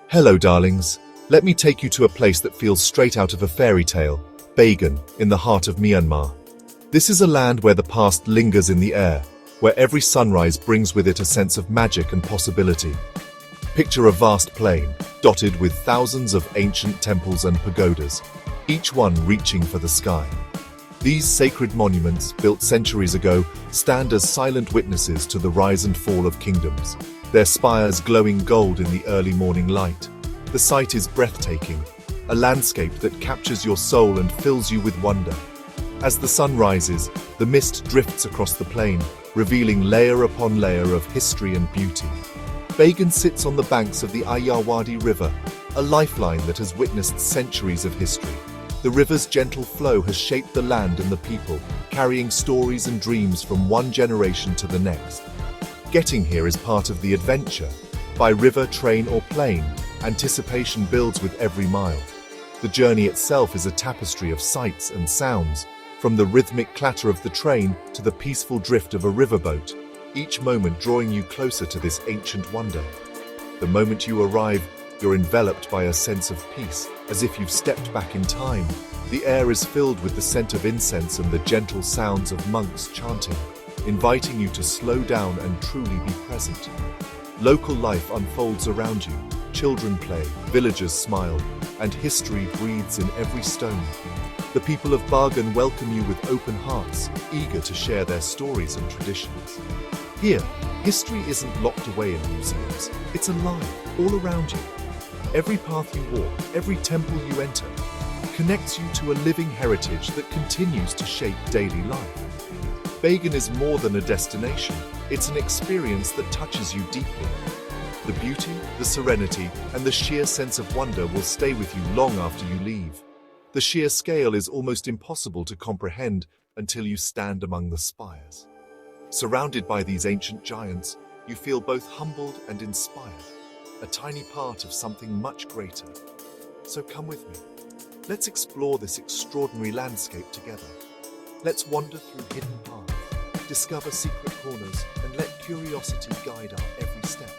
Hello, darlings. Let me take you to a place that feels straight out of a fairy tale, Bagan, in the heart of Myanmar. This is a land where the past lingers in the air, where every sunrise brings with it a sense of magic and possibility. Picture a vast plain, dotted with thousands of ancient temples and pagodas, each one reaching for the sky. These sacred monuments, built centuries ago, stand as silent witnesses to the rise and fall of kingdoms, their spires glowing gold in the early morning light. The sight is breathtaking, a landscape that captures your soul and fills you with wonder. As the sun rises, the mist drifts across the plain, revealing layer upon layer of history and beauty. Bagan sits on the banks of the Ayeyarwady River, a lifeline that has witnessed centuries of history. The river's gentle flow has shaped the land and the people, carrying stories and dreams from one generation to the next. Getting here is part of the adventure. By river, train, or plane, anticipation builds with every mile. The journey itself is a tapestry of sights and sounds, from the rhythmic clatter of the train to the peaceful drift of a riverboat, each moment drawing you closer to this ancient wonder. The moment you arrive, you're enveloped by a sense of peace, as if you've stepped back in time. The air is filled with the scent of incense and the gentle sounds of monks chanting, inviting you to slow down and truly be present. Local life unfolds around you. Children play, villagers smile, and history breathes in every stone. The people of Bagan welcome you with open hearts, eager to share their stories and traditions. Here, history isn't locked away in museums. It's alive, all around you. Every path you walk, every temple you enter, connects you to a living heritage that continues to shape daily life. Bagan is more than a destination. It's an experience that touches you deeply. The beauty, the serenity, and the sheer sense of wonder will stay with you long after you leave. The sheer scale is almost impossible to comprehend until you stand among the spires. Surrounded by these ancient giants, you feel both humbled and inspired, a tiny part of something much greater. So come with me. Let's explore this extraordinary landscape together. Let's wander through hidden paths, discover secret corners, and let curiosity guide our every step.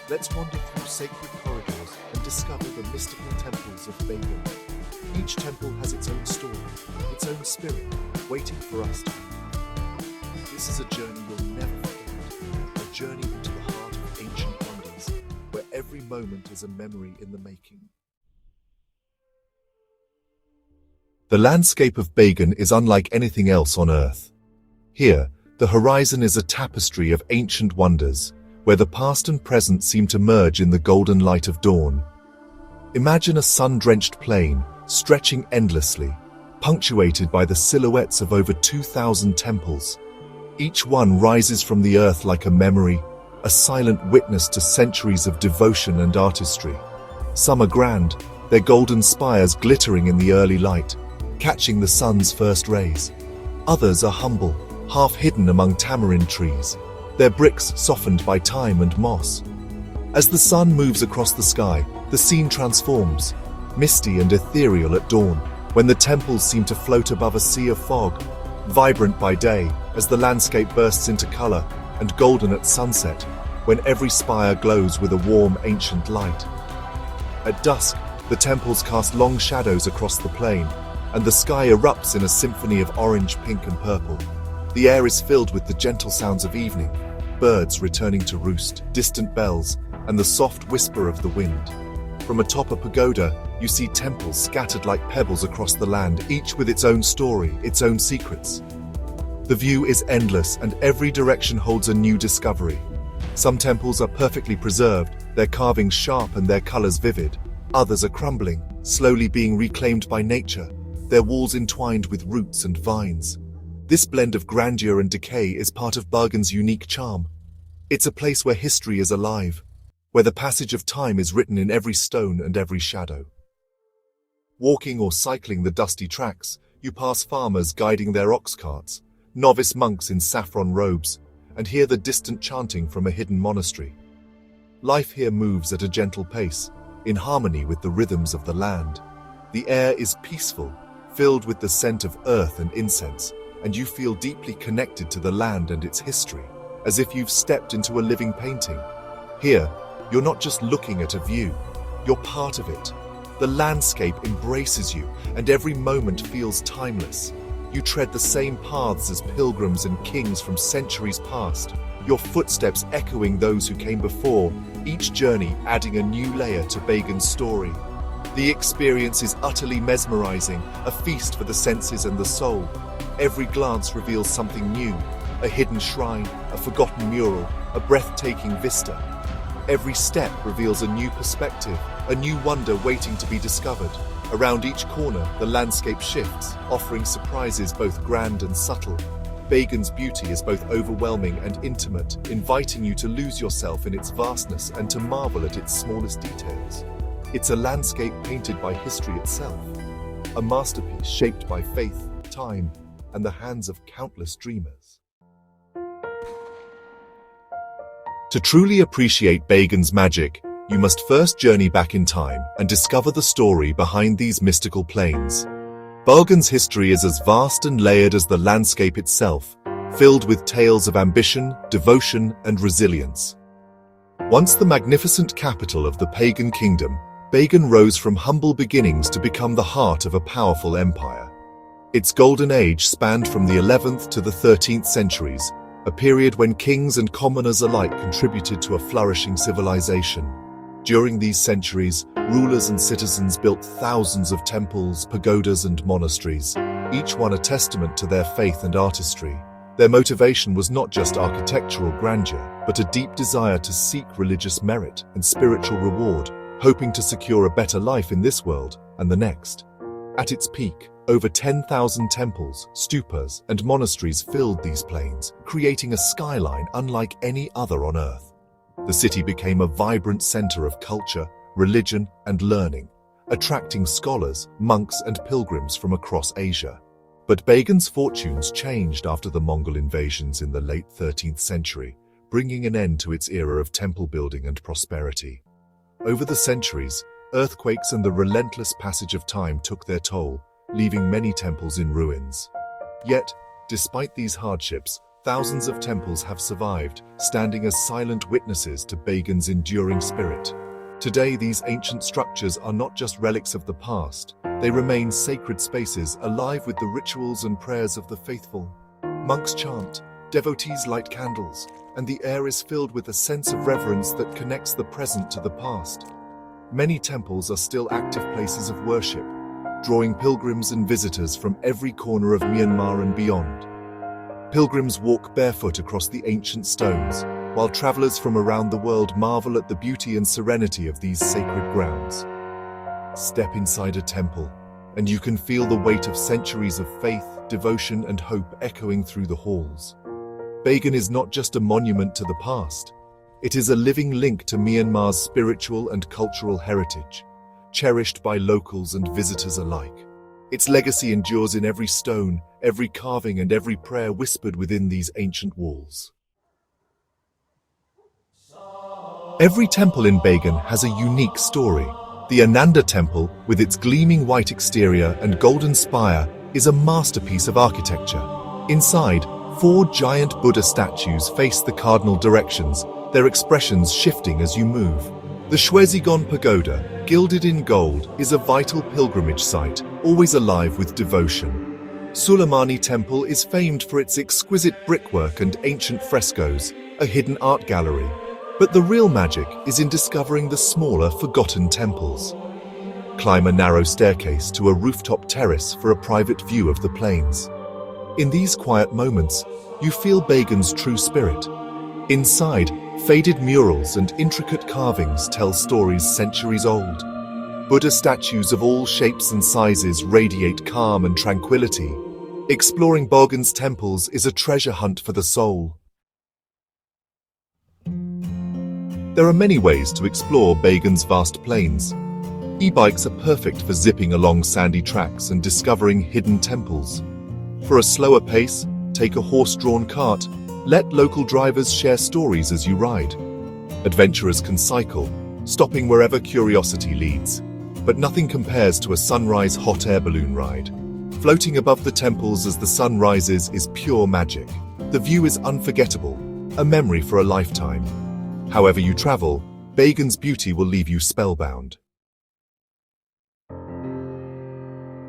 Let's wander through sacred corridors and discover the mystical temples of Bagan. Each temple has its own story, its own spirit, waiting for us to find. This is a journey you'll never forget, a journey into the heart of ancient wonders, where every moment is a memory in the making. The landscape of Bagan is unlike anything else on Earth. Here, the horizon is a tapestry of ancient wonders, where the past and present seem to merge in the golden light of dawn. Imagine a sun-drenched plain, stretching endlessly, punctuated by the silhouettes of over 2,000 temples. Each one rises from the earth like a memory, a silent witness to centuries of devotion and artistry. Some are grand, their golden spires glittering in the early light, catching the sun's first rays. Others are humble, half hidden among tamarind trees, their bricks softened by time and moss. As the sun moves across the sky, the scene transforms, misty and ethereal at dawn, when the temples seem to float above a sea of fog, vibrant by day as the landscape bursts into color, and golden at sunset, when every spire glows with a warm, ancient light. At dusk, the temples cast long shadows across the plain, and the sky erupts in a symphony of orange, pink, and purple. The air is filled with the gentle sounds of evening, birds returning to roost, distant bells, and the soft whisper of the wind. From atop a pagoda, you see temples scattered like pebbles across the land, each with its own story, its own secrets. The view is endless, and every direction holds a new discovery. Some temples are perfectly preserved, their carvings sharp and their colors vivid. Others are crumbling, slowly being reclaimed by nature, their walls entwined with roots and vines. This blend of grandeur and decay is part of Bagan's unique charm. It's a place where history is alive, where the passage of time is written in every stone and every shadow. Walking or cycling the dusty tracks, you pass farmers guiding their ox carts, novice monks in saffron robes, and hear the distant chanting from a hidden monastery. Life here moves at a gentle pace, in harmony with the rhythms of the land. The air is peaceful, filled with the scent of earth and incense, and you feel deeply connected to the land and its history, as if you've stepped into a living painting. Here, you're not just looking at a view, You're part of it. The landscape embraces you, and every moment feels timeless. You tread the same paths as pilgrims and kings from centuries past, your footsteps echoing those who came before, each journey adding a new layer to Bagan's story. The experience is utterly mesmerizing, a feast for the senses and the soul. Every glance reveals something new, a hidden shrine, a forgotten mural, a breathtaking vista. Every step reveals a new perspective, a new wonder waiting to be discovered. Around each corner, the landscape shifts, offering surprises both grand and subtle. Bagan's beauty is both overwhelming and intimate, inviting you to lose yourself in its vastness and to marvel at its smallest details. It's a landscape painted by history itself, a masterpiece shaped by faith, time, and the hands of countless dreamers. To truly appreciate Bagan's magic, you must first journey back in time and discover the story behind these mystical plains. Bagan's history is as vast and layered as the landscape itself, filled with tales of ambition, devotion, and resilience. Once the magnificent capital of the pagan kingdom, Bagan rose from humble beginnings to become the heart of a powerful empire. Its golden age spanned from the 11th to the 13th centuries, a period when kings and commoners alike contributed to a flourishing civilization. During these centuries, rulers and citizens built thousands of temples, pagodas, and monasteries, each one a testament to their faith and artistry. Their motivation was not just architectural grandeur, but a deep desire to seek religious merit and spiritual reward, hoping to secure a better life in this world and the next. At its peak, over 10,000 temples, stupas, and monasteries filled these plains, creating a skyline unlike any other on Earth. The city became a vibrant center of culture, religion, and learning, attracting scholars, monks, and pilgrims from across Asia. But Bagan's fortunes changed after the Mongol invasions in the late 13th century, bringing an end to its era of temple building and prosperity. Over the centuries, earthquakes and the relentless passage of time took their toll, leaving many temples in ruins. Yet, despite these hardships, thousands of temples have survived, standing as silent witnesses to Bagan's enduring spirit. Today, these ancient structures are not just relics of the past, they remain sacred spaces alive with the rituals and prayers of the faithful. Monks chant, devotees light candles, and the air is filled with a sense of reverence that connects the present to the past. Many temples are still active places of worship, drawing pilgrims and visitors from every corner of Myanmar and beyond. Pilgrims walk barefoot across the ancient stones, while travelers from around the world marvel at the beauty and serenity of these sacred grounds. Step inside a temple, and you can feel the weight of centuries of faith, devotion, and hope echoing through the halls. Bagan is not just a monument to the past. It is a living link to Myanmar's spiritual and cultural heritage, cherished by locals and visitors alike. Its legacy endures in every stone, every carving, and every prayer whispered within these ancient walls. Every temple in Bagan has a unique story. The Ananda Temple, with its gleaming white exterior and golden spire, is a masterpiece of architecture. Inside, 4 giant Buddha statues face the cardinal directions, their expressions shifting as you move. The Shwezigon Pagoda, gilded in gold, is a vital pilgrimage site, always alive with devotion. Suleimani Temple is famed for its exquisite brickwork and ancient frescoes, a hidden art gallery. But the real magic is in discovering the smaller, forgotten temples. Climb a narrow staircase to a rooftop terrace for a private view of the plains. In these quiet moments, you feel Bagan's true spirit. Inside, faded murals and intricate carvings tell stories centuries old. Buddha statues of all shapes and sizes radiate calm and tranquility. Exploring Bagan's temples is a treasure hunt for the soul. There are many ways to explore Bagan's vast plains. E-bikes are perfect for zipping along sandy tracks and discovering hidden temples. For a slower pace, take a horse-drawn cart. Let local drivers share stories as you ride. Adventurers can cycle, stopping wherever curiosity leads. But nothing compares to a sunrise hot air balloon ride. Floating above the temples as the sun rises is pure magic. The view is unforgettable, a memory for a lifetime. However you travel, Bagan's beauty will leave you spellbound.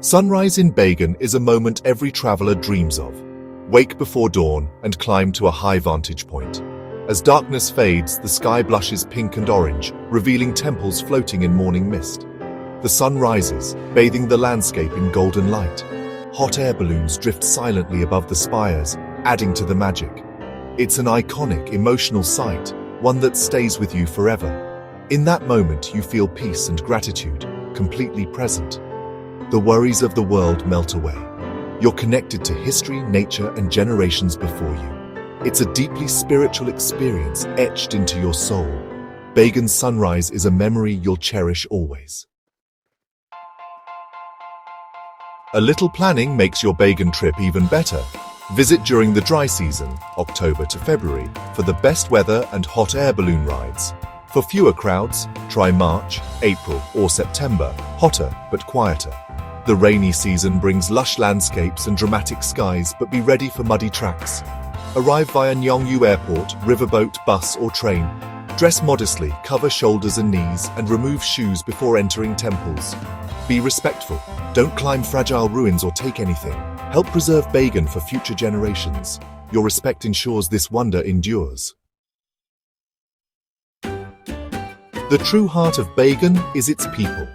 Sunrise in Bagan is a moment every traveler dreams of. Wake before dawn and climb to a high vantage point. As darkness fades, the sky blushes pink and orange, revealing temples floating in morning mist. The sun rises, bathing the landscape in golden light. Hot air balloons drift silently above the spires, adding to the magic. It's an iconic, emotional sight, one that stays with you forever. In that moment, you feel peace and gratitude, completely present. The worries of the world melt away. You're connected to history, nature, and generations before you. It's a deeply spiritual experience etched into your soul. Bagan's sunrise is a memory you'll cherish always. A little planning makes your Bagan trip even better. Visit during the dry season, October to February, for the best weather and hot air balloon rides. For fewer crowds, try March, April, or September, hotter but quieter. The rainy season brings lush landscapes and dramatic skies, but be ready for muddy tracks. Arrive via Nyongyu Airport, riverboat, bus, or train. Dress modestly, cover shoulders and knees, and remove shoes before entering temples. Be respectful. Don't climb fragile ruins or take anything. Help preserve Bagan for future generations. Your respect ensures this wonder endures. The true heart of Bagan is its people.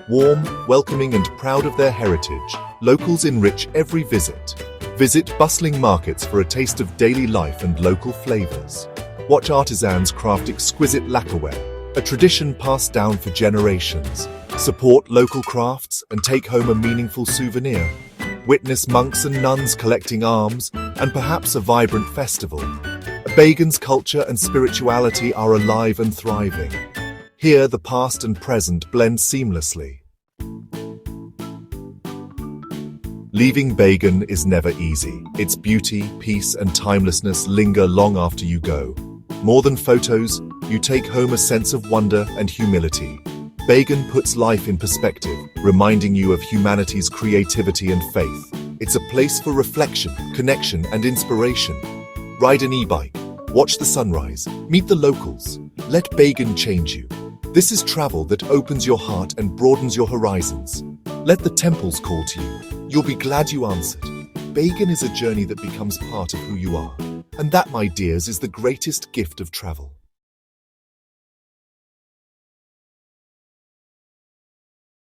Warm, welcoming, and proud of their heritage, locals enrich every visit. Visit bustling markets for a taste of daily life and local flavors. Watch artisans craft exquisite lacquerware, a tradition passed down for generations. Support local crafts and take home a meaningful souvenir. Witness monks and nuns collecting alms, and perhaps a vibrant festival. Bagan's culture and spirituality are alive and thriving. Here, the past and present blend seamlessly. Leaving Bagan is never easy. Its beauty, peace, and timelessness linger long after you go. More than photos, you take home a sense of wonder and humility. Bagan puts life in perspective, reminding you of humanity's creativity and faith. It's a place for reflection, connection, and inspiration. Ride an e-bike, watch the sunrise, meet the locals. Let Bagan change you. This is travel that opens your heart and broadens your horizons. Let the temples call to you. You'll be glad you answered. Bagan is a journey that becomes part of who you are. And that, my dears, is the greatest gift of travel.